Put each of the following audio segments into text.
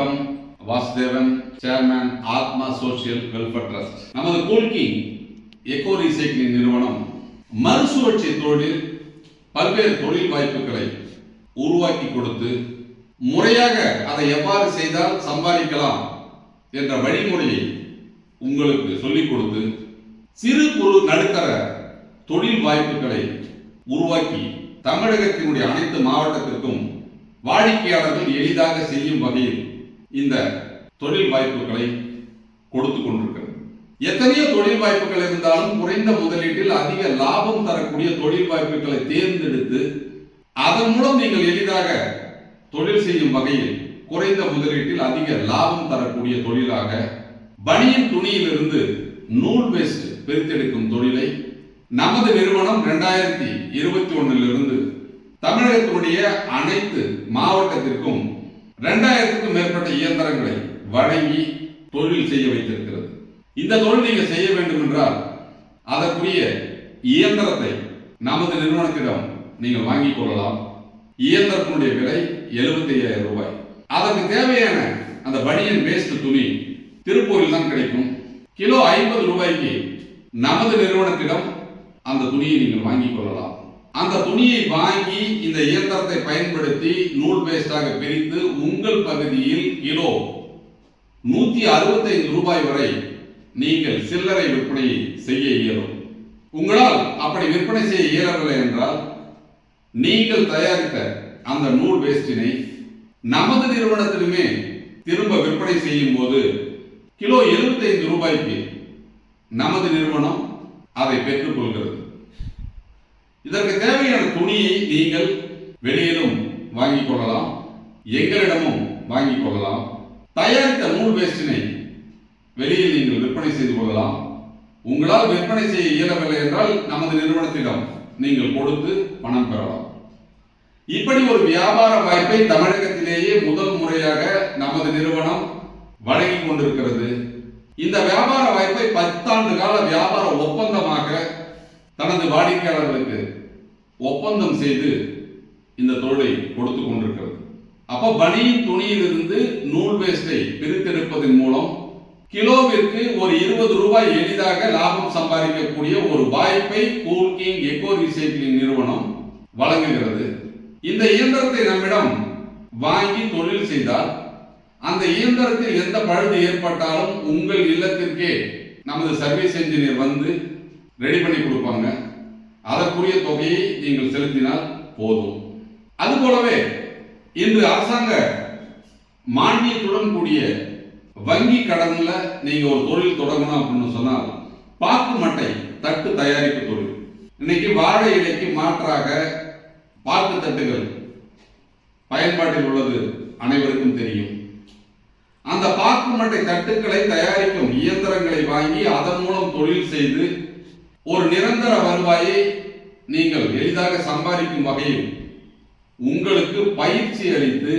வணக்கம். வாசுதேவன், சேர்மேன், ஆத்மா social welfare trust. நமது கூல்கிங் எக்கோ ரீசைக்ளிங் நிறுவனம் மறுசுழற்சி தொழிலில் பல்வேறு தொழில் வாய்ப்புகளை உருவாக்கி கொடுத்து முறையாக அதை எவ்வாறு செய்தால் சம்பாதிக்கலாம் என்ற வழிமுறையை உங்களுக்கு சொல்லிக் கொடுத்து சிறு குறு நடுத்தர தொழில் வாய்ப்புகளை உருவாக்கி தமிழகத்தினுடைய அனைத்து மாவட்டத்திற்கும் வாடிக்கையாளர்கள் எளிதாக செய்யும் வகையில் இந்த தொழில் வாய்ப்புகளை கொடுத்து கொண்டிருக்கிறது. எத்தனையோ தொழில் வாய்ப்புகள் இருந்தாலும் குறைந்த முதலீட்டில் அதிக லாபம் தரக்கூடிய தொழில் வாய்ப்புகளை தேர்ந்தெடுத்து அதன் மூலம் நீங்கள் எளிதாக தொழில் செய்யும் வகையில் குறைந்த முதலீட்டில் அதிக லாபம் தரக்கூடிய தொழிலாக பனியன் துணியிலிருந்து நூல் வேஸ்ட் பிரித்தெடுக்கும் தொழிலை நமது நிறுவனம் 2021 தமிழகத்தினுடைய அனைத்து மாவட்டத்திற்கும் 2000க்கும் மேற்பட்ட இயந்திரங்களை வழங்கி தொழில் செய்ய வைத்திருக்கிறது. இந்த தொழில் நீங்கள் செய்ய வேண்டும் என்றால் அதற்குரிய இயந்திரத்தை நமது நிறுவனத்திடம் நீங்கள் வாங்கிக் கொள்ளலாம். இயந்திரத்தினுடைய விலை 75,000 ரூபாய். அதற்கு தேவையான அந்த பனியன் வேஸ்ட் துணி திருப்பூரில் தான் கிடைக்கும். கிலோ 50 ரூபாய்க்கு நமது நிறுவனத்திடம் அந்த துணியை நீங்கள் வாங்கிக் கொள்ளலாம். அந்த துணியை வாங்கி இந்த இயந்திரத்தை பயன்படுத்தி நூல் வேஸ்டாக பிரித்து உங்கள் பகுதியில் கிலோ 165 ரூபாய் வரை நீங்கள் சில்லறை விற்பனை செய்ய இயலும். உங்களால் அப்படி விற்பனை செய்ய இயலவில்லை என்றால் நீங்கள் தயாரித்த அந்த நூல் வேஸ்டினை நமது நிறுவனத்திலுமே திரும்ப விற்பனை செய்யும் போது கிலோ 75 ரூபாய்க்கு நமது நிறுவனம் அதை பெற்றுக் கொள்கிறது. இதற்கு தேவையான துணியை நீங்கள் வெளியிலும் வாங்கிக் கொள்ளலாம், எங்களிடமும் வாங்கிக் கொள்ளலாம். தயாரித்த நூல் வேஸ்டினை வெளியில் நீங்கள் விற்பனை செய்து கொள்ளலாம். உங்களால் விற்பனை செய்ய இயலவில்லை என்றால் நமது நிறுவனத்திடம் நீங்கள் கொடுத்து பணம் பெறலாம். இப்படி ஒரு வியாபார வாய்ப்பை தமிழகத்திலேயே முதல் முறையாக நமது நிறுவனம் வழங்கி கொண்டிருக்கிறது. இந்த வியாபார வாய்ப்பை 10 ஆண்டு கால வியாபார ஒப்பந்தமாக தனது வாடிக்கையாளர்களுக்கு ஒப்பந்தம் செய்து இந்த தொழிலை கொடுத்து கொண்டிருக்கிறது. அப்ப பனியின் துணியிலிருந்து நூல் வேஸ்டை பிரித்தெடுப்பதன் மூலம் கிலோவிற்கு ஒரு 20 ரூபாய் எளிதாக லாபம் சம்பாதிக்கக்கூடிய ஒரு வாய்ப்பை கூல்கிங் எக்கோ ரீசைக்ளிங் நிறுவனம் வழங்குகிறது. இந்த இயந்திரத்தை நம்மிடம் வாங்கி தொழில் செய்தால் அந்த இயந்திரத்தில் எந்த பழுது ஏற்பட்டாலும் உங்கள் இல்லத்திற்கே நமது சர்வீஸ் என்ஜினியர் வந்து ரெடி பண்ணி கொடுப்பாங்க. அதற்குரிய தொகையை நீங்கள் செலுத்தினால் போதும். அதுபோலவே இன்று அரசாங்க மானியத்துடன் கூடிய வங்கி கடன்ல நீங்க ஒரு தொழில் தொடங்கணும் அப்படின்னு சொன்னால் பாக்கு மட்டை தட்டு தயாரிப்பு தொழில். இன்னைக்கு வாழை இலைக்கு மாற்றாக பாக்கு தட்டுகள் பயன்பாட்டில் உள்ளது அனைவருக்கும் தெரியும். அந்த பாக்கு மட்டை தட்டுக்களை தயாரிக்கும் இயந்திரங்களை வாங்கி அதன் மூலம் தொழில் செய்து ஒரு நிரந்தர வருவாயை நீங்கள் எளிதாக சம்பாதிக்கும் வகையில் உங்களுக்கு பயிற்சி அளித்து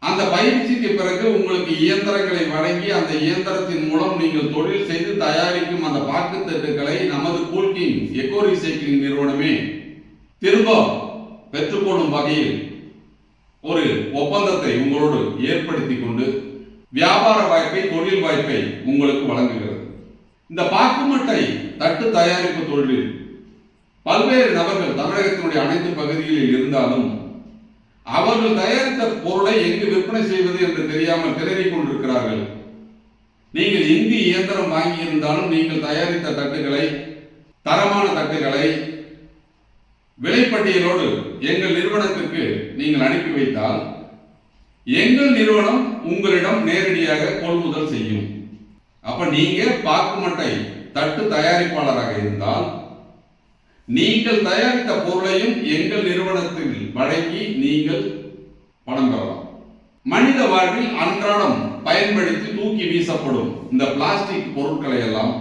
அந்த பயிற்சிக்கு பிறகு உங்களுக்கு இயந்திரங்களை வழங்கி அந்த இயந்திரத்தின் மூலம் நீங்கள் தொழில் செய்து தயாரிக்கும் அந்த பாக்கு தட்டுக்களை நமது கூல்கிங் எக்கோ ரீசைக்ளிங் நிறுவனமே திரும்ப பெற்றுக்கொள்ளும் வகையில் ஒரு ஒப்பந்தத்தை உங்களோடு ஏற்படுத்தி கொண்டு வியாபார வாய்ப்பை தொழில் வாய்ப்பை உங்களுக்கு வழங்குகிறது. இந்த பாக்குமட்டை தட்டு தயாரிப்பு தொழிலில் பல்வேறு நபர்கள் தமிழகத்தினுடைய அனைத்து பகுதிகளில் இருந்தாலும் அவர்கள் தயாரித்த பொருளை எங்கு விற்பனை செய்வது என்று தெரியாமல் திணறிக் கொண்டிருக்கிறார்கள். நீங்கள் எங்கு இயந்திரம் வாங்கி இருந்தாலும் நீங்கள் தயாரித்த தட்டுகளை, தரமான தட்டுகளை விலைப்பட்டியலோடு எங்கள் நிறுவனத்திற்கு நீங்கள் அனுப்பி வைத்தால் எங்கள் நிறுவனம் உங்களிடம் நேரடியாக கொள்முதல் செய்யும். அப்ப நீங்க பாக்குமட்டை தட்டு தயாரிப்பாளராக இருந்தால் நீங்கள் தயாரித்த பொருளையும் எங்கள் நிறுவனத்தில் வழங்கி நீங்கள் பணம் பெறலாம். மனித வாழ்வில் அன்றாடம் பயன்படுத்தி தூக்கி வீசப்படும் இந்த பிளாஸ்டிக் பொருட்களை எல்லாம்,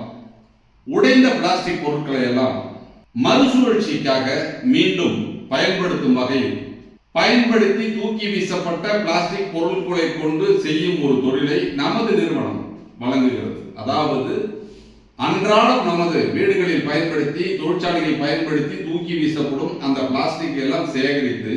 உடைந்த பிளாஸ்டிக் பொருட்களை எல்லாம் மறுசுழற்சிக்காக மீண்டும் பயன்படுத்தும் வகையில் பயன்படுத்தி தூக்கி வீசப்பட்ட பிளாஸ்டிக் பொருட்களை கொண்டு செய்யும் ஒரு தொழிலை நமது நிறுவனம் வழங்குகிறது. அதாவது அன்றாடம் நமது வீடுகளில் பயன்படுத்தி, தொழிற்சாலைகளில் பயன்படுத்தி தூக்கி வீசப்படும் அந்த பிளாஸ்டிக் எல்லாம் சேகரித்து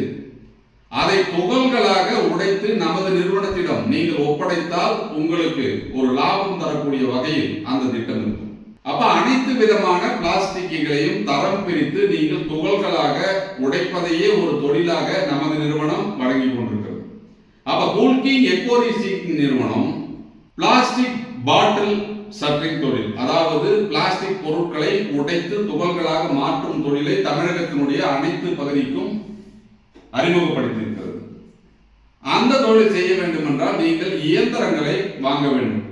அதை துகள்களாக உடைத்து நமது நிறுவனத்திடம் நீங்கள் ஒப்படைத்தால் உங்களுக்கு ஒரு லாபம் தரக்கூடிய வகையில் அந்த திட்டம் இருக்கும். அப்ப அனைத்து விதமான பிளாஸ்டிக்குகளையும் தரம் பிரித்து நீங்கள் துகள்களாக உடைப்பதையே ஒரு தொழிலாக நமது நிறுவனம் வழங்கி கொண்டிருக்கிறது. அப்ப கூல்கிங் எக்கோ ரீசைக்ளிங் நிறுவனம் பிளாஸ்டிக் பாட்டில் சட்டரிங் தொழில், அதாவது பிளாஸ்டிக் பொருட்களை உடைத்து துகள்களாக மாற்றும் தொழிலை தமிழகத்தினுடைய அனைத்து பகுதிக்கும் அறிமுகப்படுத்தியிருக்கிறது. அந்த தொழில் செய்ய வேண்டும் என்றால் நீங்கள் இயந்திரங்களை வாங்க வேண்டும்.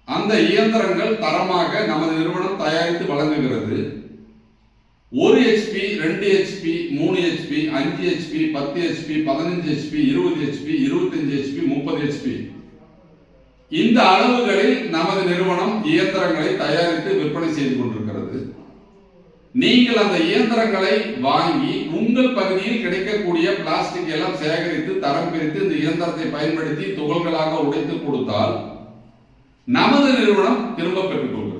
அந்த இயந்திரங்கள் தரமாக நமது நிறுவனம் தயாரித்து வழங்குகிறது. 1 HP, 2 HP, 3 HP, 5 HP, 10 HP, 15 HP, 20 HP, 25 HP, 30 HP இந்த அளவுகளில் நமது நிறுவனம் இயந்திரங்களை தயாரித்து விற்பனை செய்து கொண்டிருக்கிறது. நீங்கள் அந்த இயந்திரங்களை வாங்கி உங்கள் பகுதியில் கிடைக்கக்கூடிய பிளாஸ்டிக் எல்லாம் சேகரித்து தரம் பிரித்து இந்த இயந்திரத்தை பயன்படுத்தி துகள்களாக உடைத்து கொடுத்தால் நமது நிறுவனம் திரும்ப பெற்றுக் கொள்கிறது.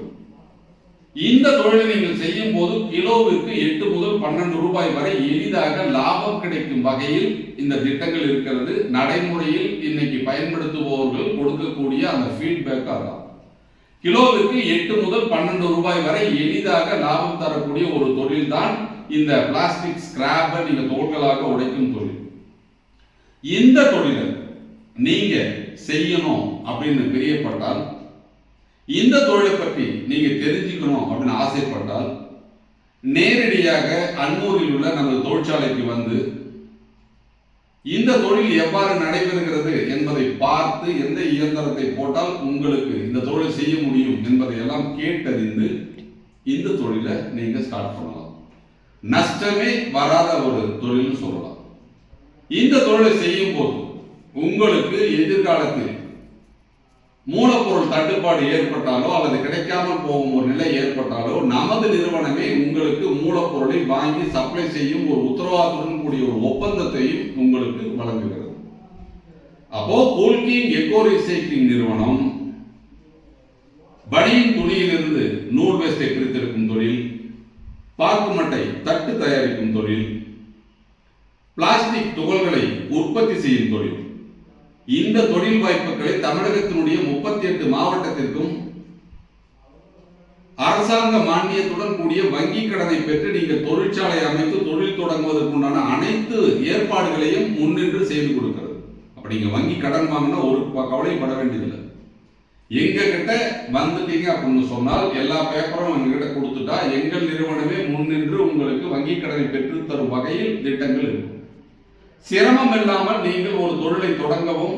இந்த தொழிலை நீங்கள் செய்யும் போது கிலோவிற்கு 8 முதல் 12 ரூபாய் வரை எளிதாக லாபம் கிடைக்கும் வகையில் இந்த திட்டங்கள் இருக்கிறது. நடைமுறையில் இன்னைக்கு பயன்படுத்துபவர்கள் கொடுக்கக்கூடிய அந்த ஃபீட்பேக் அதான். கிலோவிற்கு 8 முதல் 12 ரூபாய் வரை எளிதாக லாபம் தரக்கூடிய ஒரு தொழில் தான் இந்த பிளாஸ்டிக் ஸ்கிராப்பை நீங்க தோள்களாக உடைக்கும் தொழில். இந்த தொழிலை நீங்க செய்யணும் அப்படின்னு பிரியப்பட்டால், இந்த தொழிலை பற்றி நீங்க தெரிஞ்சுக்கணும் அப்படின்னு ஆசைப்பட்டால் நேரடியாக அன்னூரில் உள்ள நமது தொழிற்சாலைக்கு வந்து இந்த தொழில் எவ்வாறு நடைபெறுகிறது என்பதை பார்த்து எந்த இயந்திரத்தை போட்டால் உங்களுக்கு இந்த தொழில் செய்ய முடியும் என்பதை எல்லாம் கேட்டறிந்து இந்த தொழிலை நீங்க ஸ்டார்ட் பண்ணலாம். நஷ்டமே வராத ஒரு தொழில் சொல்லலாம். இந்த தொழிலை செய்யும் போது உங்களுக்கு எதிர்காலத்தில் மூலப்பொருள் தட்டுப்பாடு ஏற்பட்டாலோ அல்லது கிடைக்காமல் போகும் ஒரு நிலை ஏற்பட்டாலோ நமது நிறுவனமே உங்களுக்கு மூலப்பொருளை வாங்கி சப்ளை செய்யும் ஒரு உத்தரவாதத்துடன் கூடிய ஒரு ஒப்பந்தத்தையும் உங்களுக்கு வழங்குகிறது. அப்போ கூல்கிங் எக்கோ ரீசைக்ளிங் நிறுவனம் பனியன் துணியிலிருந்து நூல் வேஸ்டை பிரித்தெடுக்கும் தொழில், பாக்குமட்டை தட்டு தயாரிக்கும் தொழில், பிளாஸ்டிக் துகள்களை உற்பத்தி செய்யும் தொழில், இந்த தொழில் வாய்ப்புகளை தமிழகத்தினுடைய 38 மாவட்டத்திற்கும் அரசாங்க மானியத்துடன் கூடிய வங்கி கடனை பெற்று நீங்கள் தொழிற்சாலை அமைத்து தொழில் தொடங்குவதற்குண்டான அனைத்து ஏற்பாடுகளையும் முன்னின்று செய்து கொடுக்கிறது. அப்ப நீங்க வங்கி கடன் வாங்கினா ஒரு கவலைப்பட வேண்டியதில்லை. எங்க கிட்ட வந்துட்டீங்க அப்படின்னு சொன்னால் எல்லா பேப்பரும் எங்ககிட்ட கொடுத்துட்டா எங்கள் நிறுவனமே முன்னின்று உங்களுக்கு வங்கி கடனை பெற்று தரும் வகையில் திட்டங்கள் இருக்கும். சிரமம் இல்லாமல் நீங்கள் ஒரு தொழிலை தொடங்கவும்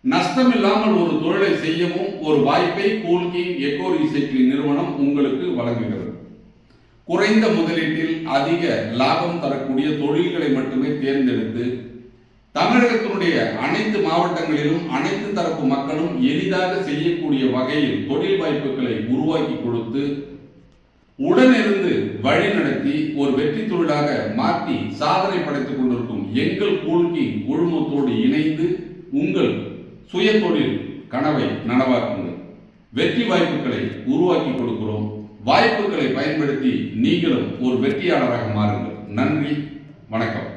நஷ்டம் இல்லாமல் ஒரு தொழிலை செய்யவும் ஒரு வாய்ப்பை கூல்கிங் எக்கோ ரீசைக்ளிங் நிறுவனம் உங்களுக்கு வழங்குகிறது. குறைந்த முதலீட்டில் அதிக லாபம் தரக்கூடிய தொழில்களை மட்டுமே தேர்ந்தெடுத்து தமிழகத்தினுடைய அனைத்து மாவட்டங்களிலும் அனைத்து தரப்பு மக்களும் எளிதாக செய்யக்கூடிய வகையில் தொழில் வாய்ப்புகளை உருவாக்கி கொடுத்து உடனிருந்து வழி நடத்தி ஒரு வெற்றி தொழிலாக மாற்றி சாதனை படைத்துக் கொண்டிருக்கும் எங்கள் கூல்கிங் குழுமத்தோடு இணைந்து உங்கள் சுய தொழில் கனவை நனவாக்குங்கள். வெற்றி வாய்ப்புகளை உருவாக்கி கொடுக்கிறோம். வாய்ப்புகளை பயன்படுத்தி நீங்களும் ஒரு வெற்றியாளராக மாறுங்கள். நன்றி, வணக்கம்.